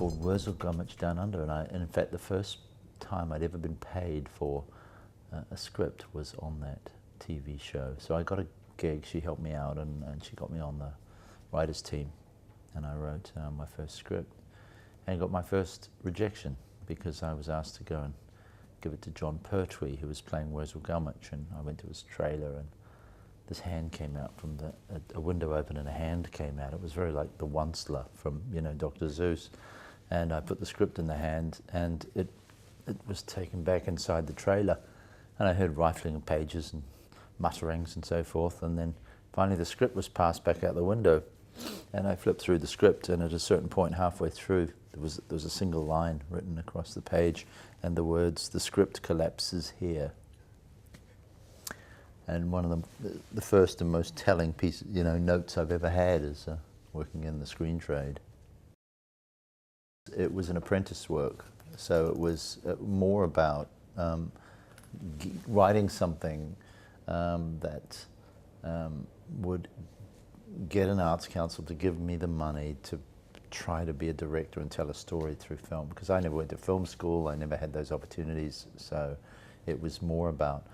called Worzel, Gummidge Down Under, and in fact the first time I'd ever been paid for a script was on that TV show. So I got a gig, she helped me out, and she got me on the writers team, and I wrote my first script and got my first rejection because I was asked to go and give it to John Pertwee, who was playing Worzel Gummidge, and I went to his trailer and this hand came out from a window opened and a hand came out. It was very like the Onceler from, you know, Dr. Seuss. And I put the script in the hand and it was taken back inside the trailer. And I heard rifling of pages and mutterings and so forth. And then finally the script was passed back out the window. And I flipped through the script, and at a certain point halfway through, there was a single line written across the page and the words, "The script collapses here." And one of the first and most telling notes I've ever had is working in the screen trade. It was an apprentice work, so it was more about writing something that would get an arts council to give me the money to try to be a director and tell a story through film, because I never went to film school, I never had those opportunities, so it was more about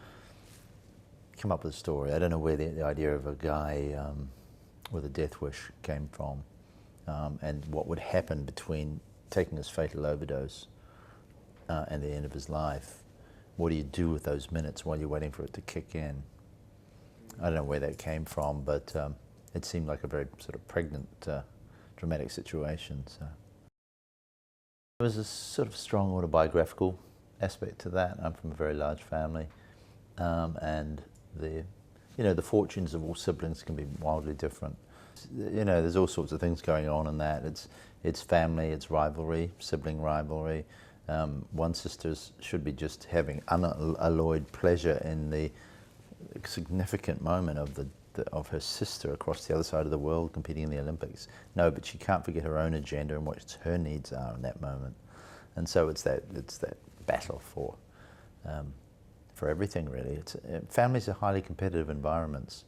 come up with a story. I don't know where the idea of a guy with a death wish came from, and what would happen between taking his fatal overdose and the end of his life. What do you do with those minutes while you're waiting for it to kick in? I don't know where that came from, but it seemed like a very sort of pregnant, dramatic situation. So there was a sort of strong autobiographical aspect to that. I'm from a very large family, and the fortunes of all siblings can be wildly different. You know, there's all sorts of things going on in that. It's family, it's rivalry, sibling rivalry. One sister should be just having unalloyed pleasure in the significant moment of her sister across the other side of the world competing in the Olympics. No, but she can't forget her own agenda and what her needs are in that moment. And so it's that battle for everything, really. Families are highly competitive environments,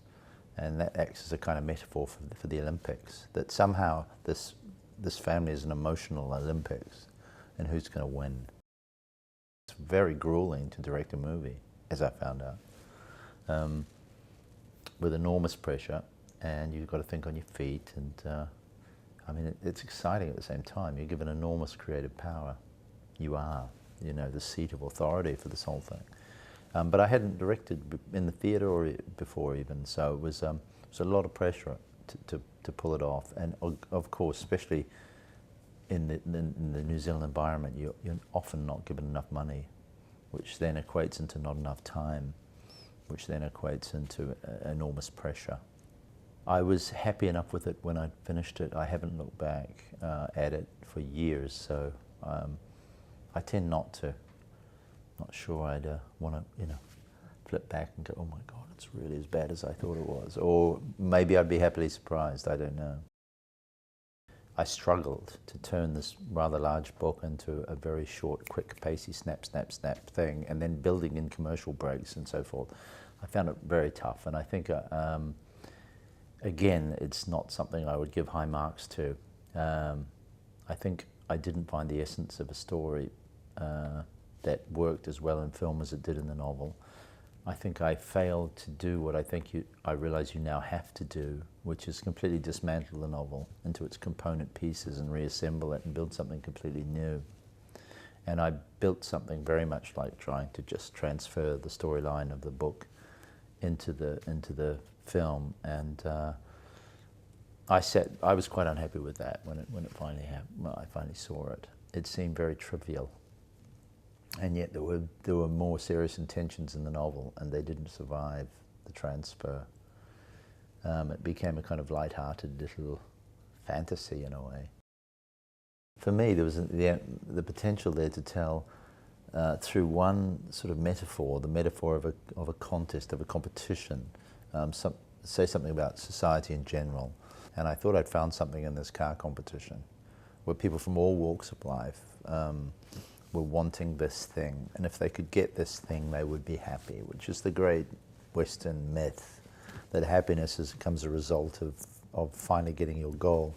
and that acts as a kind of metaphor for the Olympics, that somehow this family is an emotional Olympics, and who's going to win. It's very grueling to direct a movie, as I found out, with enormous pressure, and you've got to think on your feet, and I mean, it's exciting at the same time. You're given enormous creative power. You are, you know, the seat of authority for this whole thing. But I hadn't directed in the theatre or before even, so it was a lot of pressure to pull it off. And of course, especially in the New Zealand environment, you're often not given enough money, which then equates into not enough time, which then equates into enormous pressure. I was happy enough with it when I finished it. I haven't looked back at it for years, so I tend not to. Not sure I'd want to, you know, flip back and go, oh my God, it's really as bad as I thought it was. Or maybe I'd be happily surprised, I don't know. I struggled to turn this rather large book into a very short, quick, pacey, snap, snap, snap thing, and then building in commercial breaks and so forth. I found it very tough, and I think, again, it's not something I would give high marks to. I think I didn't find the essence of a story that worked as well in film as it did in the novel. I think I failed to do what I think I realize you now have to do, which is completely dismantle the novel into its component pieces and reassemble it and build something completely new. And I built something very much like trying to just transfer the storyline of the book into the film, and I was quite unhappy with that when it finally happened. Well, I finally saw it. It seemed very trivial. And yet there were more serious intentions in the novel, and they didn't survive the transfer. It became a kind of light-hearted little fantasy in a way. For me, there was the potential there to tell through one sort of metaphor, the metaphor of a contest, of a competition, say something about society in general. And I thought I'd found something in this car competition, where people from all walks of life were wanting this thing, and if they could get this thing, they would be happy, which is the great Western myth that happiness comes as a result of finally getting your goal,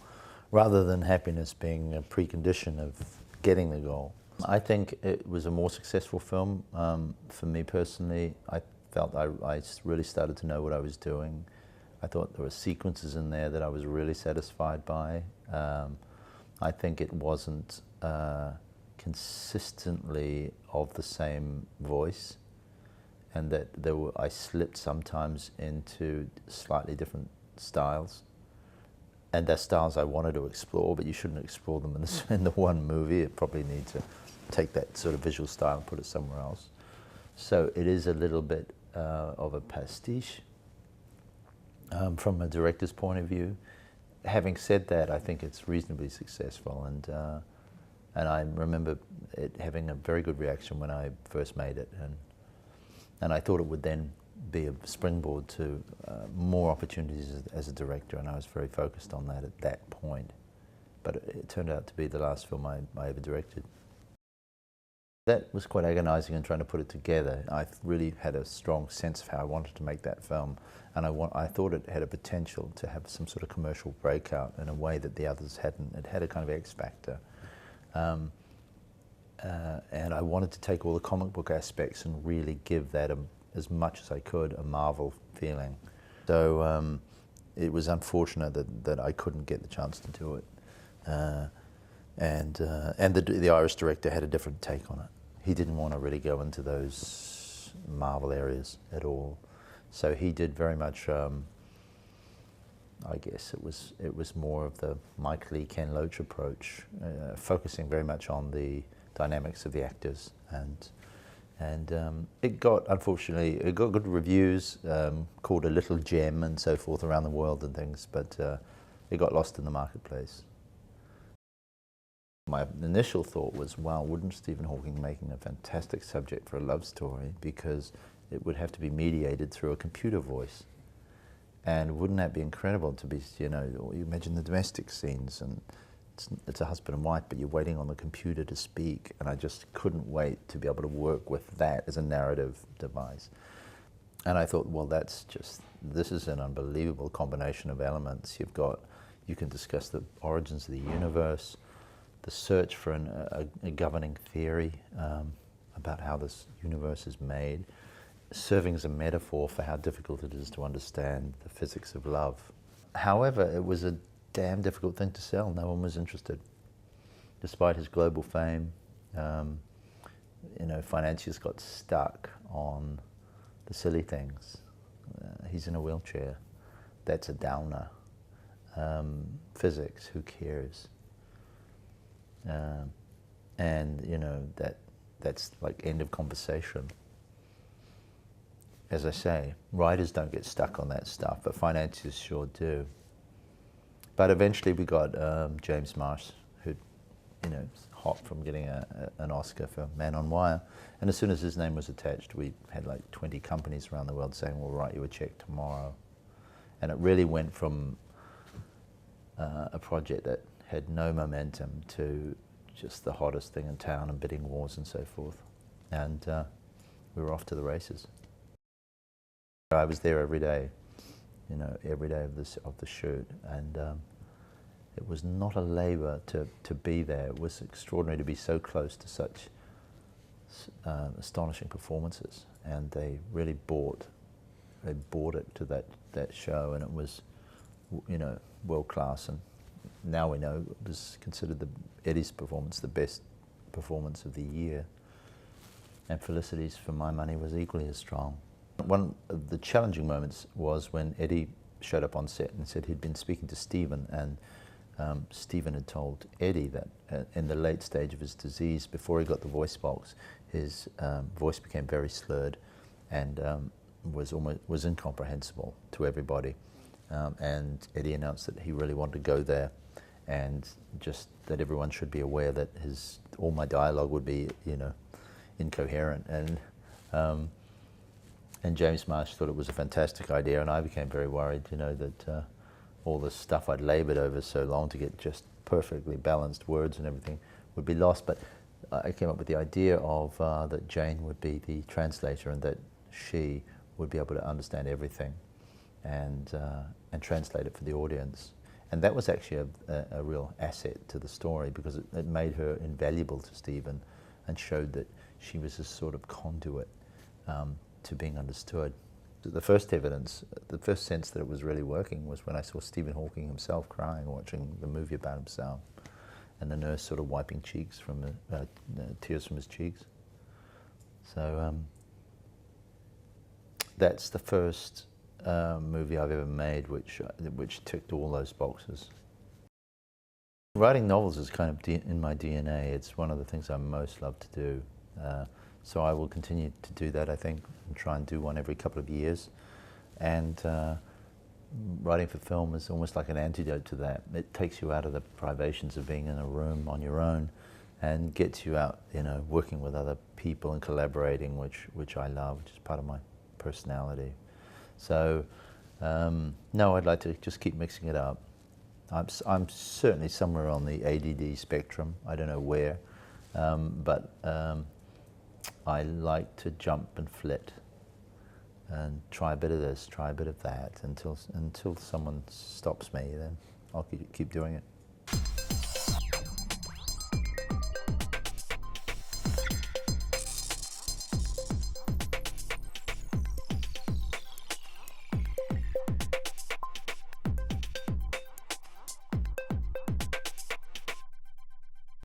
rather than happiness being a precondition of getting the goal. I think it was a more successful film. For me personally, I felt I really started to know what I was doing. I thought there were sequences in there that I was really satisfied by. I think it wasn't consistently of the same voice, and that I slipped sometimes into slightly different styles. And they're styles I wanted to explore, but you shouldn't explore them in the one movie. It probably needs to take that sort of visual style and put it somewhere else. So it is a little bit of a pastiche from a director's point of view. Having said that, I think it's reasonably successful, and I remember it having a very good reaction when I first made it, and I thought it would then be a springboard to more opportunities as a director, and I was very focused on that at that point. But it turned out to be the last film I ever directed. That was quite agonizing in trying to put it together. I really had a strong sense of how I wanted to make that film, and I thought it had a potential to have some sort of commercial breakout in a way that the others hadn't. It had a kind of X factor. And I wanted to take all the comic book aspects and really give that as much as I could a Marvel feeling. So it was unfortunate that I couldn't get the chance to do it. And the Irish director had a different take on it. He didn't want to really go into those Marvel areas at all. So he did very much, I guess it was more of the Mike Leigh, Ken Loach approach, focusing very much on the dynamics of the actors. And it got, unfortunately, it got good reviews, called a little gem and so forth around the world and things, but it got lost in the marketplace. My initial thought was, wow, wouldn't Stephen Hawking making a fantastic subject for a love story, because it would have to be mediated through a computer voice. And wouldn't that be incredible to be, you know, you imagine the domestic scenes, and it's a husband and wife, but you're waiting on the computer to speak, and I just couldn't wait to be able to work with that as a narrative device. And I thought, well, this is an unbelievable combination of elements. You can discuss the origins of the universe, the search for a governing theory about how this universe is made, serving as a metaphor for how difficult it is to understand the physics of love. However, it was a damn difficult thing to sell. No one was interested. Despite his global fame, you know, financiers got stuck on the silly things. He's in a wheelchair. That's a downer. Physics, who cares? And, you know, that's like end of conversation. As I say, writers don't get stuck on that stuff, but financiers sure do. But eventually we got James Marsh, who, you know, hot from getting an Oscar for Man on Wire. And as soon as his name was attached, we had like 20 companies around the world saying, we'll write you a check tomorrow. And it really went from a project that had no momentum to just the hottest thing in town and bidding wars and so forth. And we were off to the races. I was there every day, you know, every day of the shoot, and it was not a labour to be there. It was extraordinary to be so close to such astonishing performances, and they really bought it to that show, and it was, you know, world class. And now we know it was considered Eddie's performance the best performance of the year, and Felicity's, for my money, was equally as strong. One of the challenging moments was when Eddie showed up on set and said he'd been speaking to Stephen, and Stephen had told Eddie that in the late stage of his disease, before he got the voice box, his voice became very slurred and was incomprehensible to everybody. And Eddie announced that he really wanted to go there, and just that everyone should be aware that all my dialogue would be, you know, incoherent. And James Marsh thought it was a fantastic idea, and I became very worried, you know, that all the stuff I'd laboured over so long to get just perfectly balanced words and everything would be lost. But I came up with the idea of that Jane would be the translator, and that she would be able to understand everything and translate it for the audience. And that was actually a real asset to the story, because it made her invaluable to Stephen and showed that she was a sort of conduit to being understood. The first evidence, the first sense that it was really working was when I saw Stephen Hawking himself crying watching the movie about himself, and the nurse sort of wiping cheeks from tears from his cheeks. So that's the first movie I've ever made which ticked all those boxes. Writing novels is kind of in my DNA. It's one of the things I most love to do. So I will continue to do that, I think, and try and do one every couple of years. And writing for film is almost like an antidote to that. It takes you out of the privations of being in a room on your own and gets you out, you know, working with other people and collaborating, which I love, which is part of my personality. So, no, I'd like to just keep mixing it up. I'm certainly somewhere on the ADD spectrum. I don't know where, but I like to jump and flit and try a bit of this, try a bit of that, until someone stops me. Then I'll keep doing it.